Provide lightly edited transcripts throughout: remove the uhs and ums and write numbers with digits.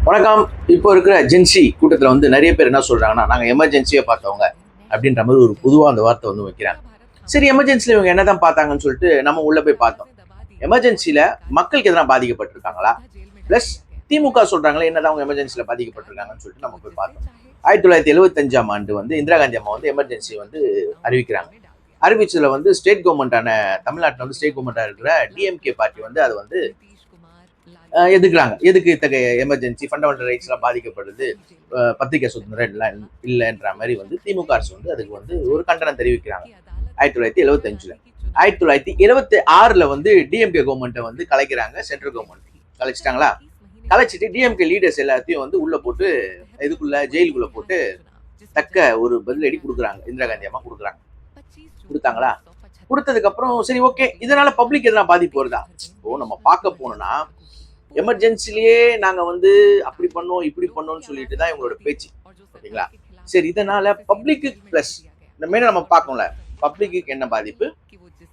வணக்கம். இப்போ இருக்கிற ஜென்சி கூட்டத்தில் வந்து நிறைய பேர் என்ன சொல்றாங்கன்னா, நாங்கள் எமர்ஜென்சியை பார்த்தவங்க அப்படின்ற மாதிரி ஒரு பொதுவாக அந்த வார்த்தை வந்து வைக்கிறாங்க. சரி, எமர்ஜென்சியில் இவங்க என்னதான் பார்த்தாங்கன்னு சொல்லிட்டு நம்ம உள்ள போய் பார்த்தோம். எமர்ஜென்சியில் மக்களுக்கு எதனா பாதிக்கப்பட்டிருக்காங்களா, ப்ளஸ் திமுக சொல்றாங்களே என்னதான் அவங்க எமர்ஜென்சியில் பாதிக்கப்பட்டிருக்காங்கன்னு சொல்லிட்டு நம்ம போய் பார்த்தோம். 1975ஆம் ஆண்டு வந்து இந்திரா காந்தி அம்மா வந்து எமர்ஜென்சி வந்து அறிவிக்கிறாங்க. அறிவிச்சதுல வந்து ஸ்டேட் கவர்மெண்டான தமிழ்நாட்டில் வந்து ஸ்டேட் கவர்மெண்டா இருக்கிற டிஎம்கே பார்ட்டி வந்து அதை வந்து எதுக்குறாங்க. எதுக்கு இத்தகைய எமர்ஜென்சி, ஃபண்டமெண்டல் ரைட்ஸ் எல்லாம் பாதிக்கப்படுது, பத்திரிகை சுதந்திரம் இல்லைன்ற மாதிரி வந்து திமுக அரசு வந்து அதுக்கு வந்து ஒரு கண்டனம் தெரிவிக்கிறாங்க 1975. 1976 வந்து டிஎம்கே கவர்மெண்ட்டை வந்து கலைக்கிறாங்க. சென்ட்ரல் கவர்மெண்ட் கலைச்சிட்டாங்களா. கலைச்சிட்டு டிஎம்கே லீடர்ஸ் எல்லாத்தையும் வந்து உள்ள போட்டு இதுக்குள்ள ஜெயிலுக்குள்ள போட்டு தக்க ஒரு பதிலடி கொடுக்குறாங்க. இந்திரா காந்தி அம்மா கொடுத்தாங்களா. கொடுத்ததுக்கு அப்புறம் சரி, ஓகே, இதனால பப்ளிக் எதனா பாதிப்பு வருதா? இப்போ நம்ம பார்க்க போனோம்னா எமர்ஜென்சிலேயே நாங்க வந்து அப்படி பண்ணோம் இப்படி பண்ணோம்னு சொல்லிட்டு தான் இவங்களோட பேச்சு, ஓகேங்களா? சரி, இதனால பப்ளிக்கு பிளஸ் நம்ம பார்க்கணும்ல, பப்ளிக்கு என்ன பாதிப்பு,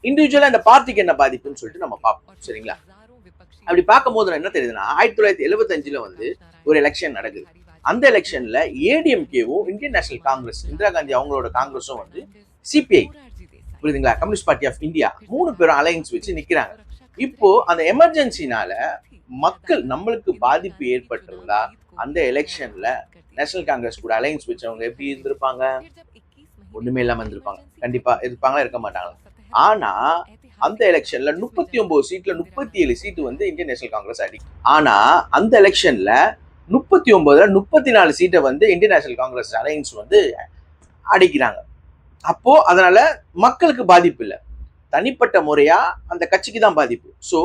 இண்டிவிஜுவலா இந்த பார்ட்டிக்கு என்ன பாதிப்புன்னு சொல்லிட்டு நம்ம பார்ப்போம். சரிங்களா? அப்படி பார்க்கும் போது என்ன தெரியுதுன்னா, 1975 வந்து ஒரு எலெக்ஷன் நடக்குது. அந்த எலெக்ஷன்ல ஏடிஎம்கேவும் இந்தியன் நேஷனல் காங்கிரஸ், இந்திரா காந்தி அவங்களோட காங்கிரஸும் வந்து சிபிஐ, புரியுதுங்களா, கம்யூனிஸ்ட் பார்ட்டி ஆஃப் இந்தியா, 3 பேரும் அலையன்ஸ் வச்சு நிக்கிறாங்க. இப்போ அந்த எமர்ஜென்சினால மக்கள் நம்மளுக்கு பாதிப்பு ஏற்பட்டிருந்தா அந்த எலெக்ஷன்ல நேஷனல் காங்கிரஸ் கூட அலையன்ஸ் வச்சவங்க எப்படி இருந்திருப்பாங்க? ஒண்ணுமே இல்லாம இருந்திருப்பாங்க. கண்டிப்பா இருப்பாங்களா, இருக்க மாட்டாங்களா? ஆனா அந்த எலெக்ஷன்ல 39 சீட்ல 37 சீட்டு வந்து இந்தியன் நேஷனல் காங்கிரஸ் ஆனா அந்த எலெக்ஷன்ல 39ல 34 சீட்டை வந்து இந்தியன் நேஷனல் காங்கிரஸ் அலையன்ஸ் வந்து அடிக்கிறாங்க. அப்போ அதனால மக்களுக்கு பாதிப்பு இல்லை, தனிப்பட்ட முறையா அந்த கட்சிக்கு தான் பாதிப்பு. ஸோ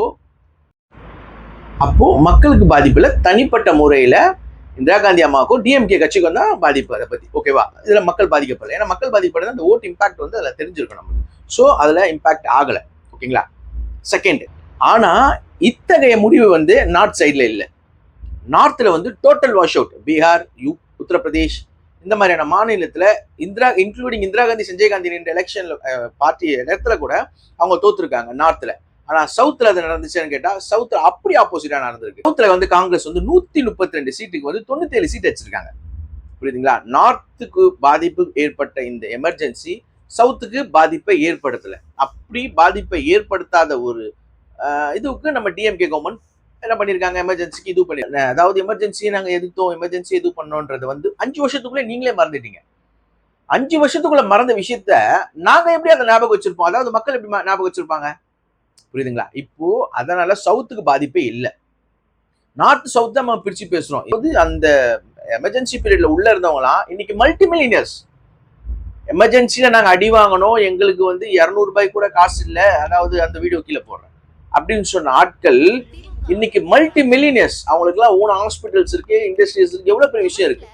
அப்போ மக்களுக்கு பாதிப்பு இல்லை, தனிப்பட்ட முறையில இந்திரா காந்தி அம்மாவுக்கும் டிஎம்கே கட்சிக்கும் தான் பாதிப்பு. அதை பத்தி ஓகேவா? இதுல மக்கள் பாதிக்கப்படல. ஏன்னா மக்கள் பாதிப்பட அந்த ஓட் இம்பாக்ட் வந்து அதுல தெரிஞ்சிருக்கும் நமக்கு. ஸோ அதுல இம்பாக்ட் ஆகல, ஓகேங்களா? செகண்ட், ஆனா இத்தகைய முடிவு வந்து நார்த் சைட்ல இல்லை. நார்த்ல வந்து total wash out. Bihar, Uttar Pradesh இந்த மாதிரியான மாநிலத்துல இன்க்ளூடிங் இந்திரா காந்தி, சஞ்சய் காந்தி நின்ற எலெக்ஷன்ல பார்ட்டி இடத்துல கூட அவங்க தோத்துருக்காங்க நார்த்ல. ஆனா சவுத்ல அது நடந்துச்சுன்னு கேட்டா சவுத்ல அப்படி ஆப்போசிட்டா நடந்திருக்கு. சவுத்ல வந்து காங்கிரஸ் வந்து 132 சீட்டுக்கு வந்து 97 சீட் வச்சிருக்காங்க. புரியுதுங்களா? நார்த்துக்கு பாதிப்பு ஏற்பட்ட இந்த எமர்ஜென்சி சவுத்துக்கு பாதிப்பை ஏற்படுத்தல. அப்படி பாதிப்பை ஏற்படுத்தாத ஒரு இதுக்கு நம்ம டிஎம்கே கவர்மெண்ட் என்ன பண்ணிருக்காங்க, எமர்ஜென்சிக்கு இது பண்ணி, அதாவது எமர்ஜென்சியை நாங்க எதிர்த்தோம், எமர்ஜென்சி எது பண்ணோன்றது வந்து 5 வருஷத்துக்குள்ள நீங்களே மறந்துட்டீங்க. 5 வருஷத்துக்குள்ள மறந்த விஷயத்த நாங்க எப்படி அதை ஞாபகம் வச்சிருப்போம்? அதாவது மக்கள் எப்படி ஞாபகம் வச்சிருப்பாங்க? புரியுதுங்களா? இப்போ அதனால சவுத்துக்கு பாதிப்பே இல்லை. நார்த் சவுத் நம்ம பிரிச்சு பேசுறோம். அந்த எமர்ஜென்சி பீரியட்ல உள்ள இருந்தவங்களாம் இன்னைக்கு மல்டி மில்லியனர்ஸ். எமர்ஜென்சில நாங்க அடி வாங்கணும், எங்களுக்கு வந்து 200 ரூபாய் கூட காசு இல்லை, அதாவது அந்த வீடியோ கீழே போடுறேன் அப்படின்னு சொன்ன ஆட்கள் இன்னைக்கு மல்டி மில்லியனர்ஸ். அவங்களுக்கு எல்லாம் ஓன் ஹாஸ்பிட்டல்ஸ் இருக்கு, இண்டஸ்ட்ரீஸ் இருக்கு, எவ்வளவு பெரிய விஷயம் இருக்கு.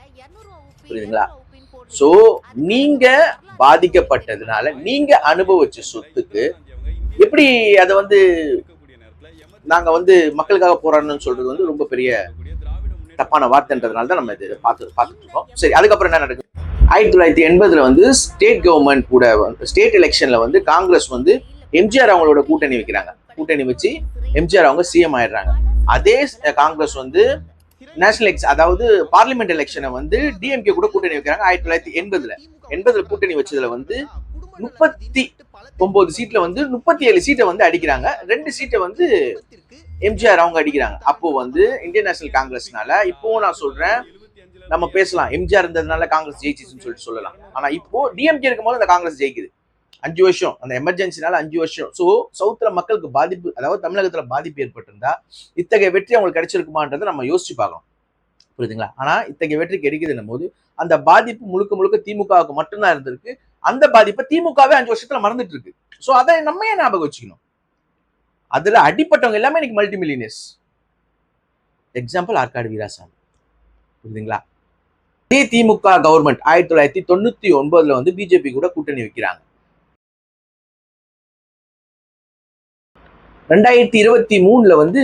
புரியுதுங்களா? சோ நீங்க பாதிக்கப்பட்டதுனால நீங்க அனுபவிச்ச சொத்துக்கு எப்படி அதை வந்து நாங்க வந்து மக்களுக்காக போராடணும்னு சொல்றது வந்து ரொம்ப பெரிய தப்பான வார்த்தைன்றதுனால தான் நம்ம இதை பார்த்துட்டு இருக்கோம். சரி, அதுக்கப்புறம் என்ன நடக்குது? 1980 வந்து ஸ்டேட் கவர்மெண்ட் கூட ஸ்டேட் எலெக்ஷன்ல வந்து காங்கிரஸ் வந்து எம்ஜிஆர் அவங்களோட கூட்டணி வைக்கிறாங்க. கூட்டணி வச்சு எம்ஜிஆர் அவங்க சிஎம் ஆயிடுறாங்க. அதே காங்கிரஸ் வந்து நேஷனல் அதாவது பார்லிமெண்ட் எலெக்ஷனை வந்து டிஎம்கே கூட கூட்டணி வைக்கிறாங்க. 1980 கூட்டணி வச்சதுல வந்து 39 சீட்ல வந்து 37 சீட்டை வந்து அடிக்கிறாங்க. 2 சீட்டை வந்து எம்ஜிஆர் அவங்க அடிக்கிறாங்க. அப்போ வந்து இந்தியன் நேஷனல் காங்கிரஸ்னால, இப்போ நான் சொல்றேன், நம்ம பேசலாம் எம்ஜிஆர் இருந்ததுனால காங்கிரஸ் ஜெயிச்சிச்சுன்னு சொல்லிட்டு சொல்லலாம். ஆனா இப்போ டிஎம்கே இருக்கும் போது அந்த காங்கிரஸ் ஜெயிக்குது. 5 வருஷம் அந்த எமர்ஜென்சினால 5 வருஷம். ஸோ சவுத்துல மக்களுக்கு பாதிப்பு, அதாவது தமிழகத்துல பாதிப்பு ஏற்பட்டிருந்தா இத்தகைய வெற்றி அவங்களுக்கு கிடைச்சிருக்குமான்றதை நம்ம யோசிச்சு பார்க்கணும். புரியுதுங்களா? ஆனா இத்தகைய வெற்றி கிடைக்குதுன்னும் போது அந்த பாதிப்பு முழுக்க முழுக்க திமுகவுக்கு மட்டும்தான் இருந்திருக்கு. அந்த பாதிப்பை திமுகவே 5 வருஷத்துல மறந்துட்டு இருக்கு. ஸோ அதை நம்ம ஏன் ஞாபகம் வச்சுக்கணும்? அதுல அடிப்பட்டவங்க எல்லாமே இன்னைக்கு multi millionaires. Example Arcot Veeraswamy. புரியுதுங்களா? அதே திமுக கவர்மெண்ட் 1999 வந்து பிஜேபி கூட கூட்டணி வைக்கிறாங்க. 2023 வந்து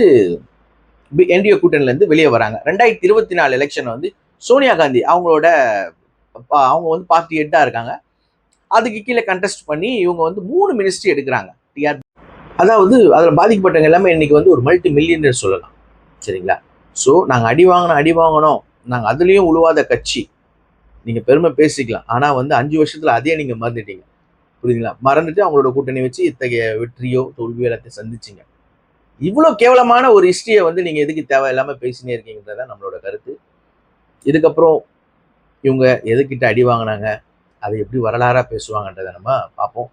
என்டிஏ கூட்டணில இருந்து வெளியே வராங்க. 2024 எலெக்ஷன் வந்து சோனியா காந்தி அவங்க வந்து பார்ட்டி ஹெட்டா இருக்காங்க. அதுக்கு கீழே கண்டெஸ்ட் பண்ணி இவங்க வந்து 3 மினிஸ்ட்ரி எடுக்கிறாங்க. அதாவது அதுல பாதிக்கப்பட்டவங்க எல்லாமே இன்னைக்கு வந்து ஒரு மல்டி மில்லியனர் சொல்லலாம். சரிங்களா? ஸோ நாங்கள் அடி வாங்கணும், நாங்கள் அதுலேயும் உழுவாத கட்சி. நீங்கள் பெருமை பேசிக்கலாம், ஆனால் வந்து 5 வருஷத்தில் அதே நீங்கள் மறந்துட்டீங்க. புரியுதுங்களா? மறந்துட்டு அவங்களோட கூட்டணி வச்சு இத்தகைய வெற்றியோ தோல்வியோ எல்லாத்தையும் சந்திச்சிங்க. இவ்வளோ கேவலமான ஒரு ஹிஸ்ட்ரியை வந்து நீங்கள் எதுக்கு தேவையில்லாமல் பேசினே இருக்கீங்கன்றதான் நம்மளோட கருத்து. இதுக்கப்புறம் இவங்க எதுக்கிட்ட அடி வாங்கினாங்க, அதை எப்படி வரலாறாக பேசுவாங்கன்றதை நம்ம பார்ப்போம்.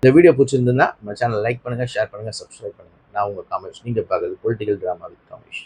இந்த வீடியோ பிடிச்சிருந்ததுன்னா நம்ம சேனலை லைக் பண்ணுங்கள், ஷேர் பண்ணுங்கள், சப்ஸ்கிரைப் பண்ணுங்கள். நான் உங்கள் காமேஷ். நீங்கள் பார்க்குறது பொலிட்டிக்கல் ட்ராமா வித் காமேஷ்.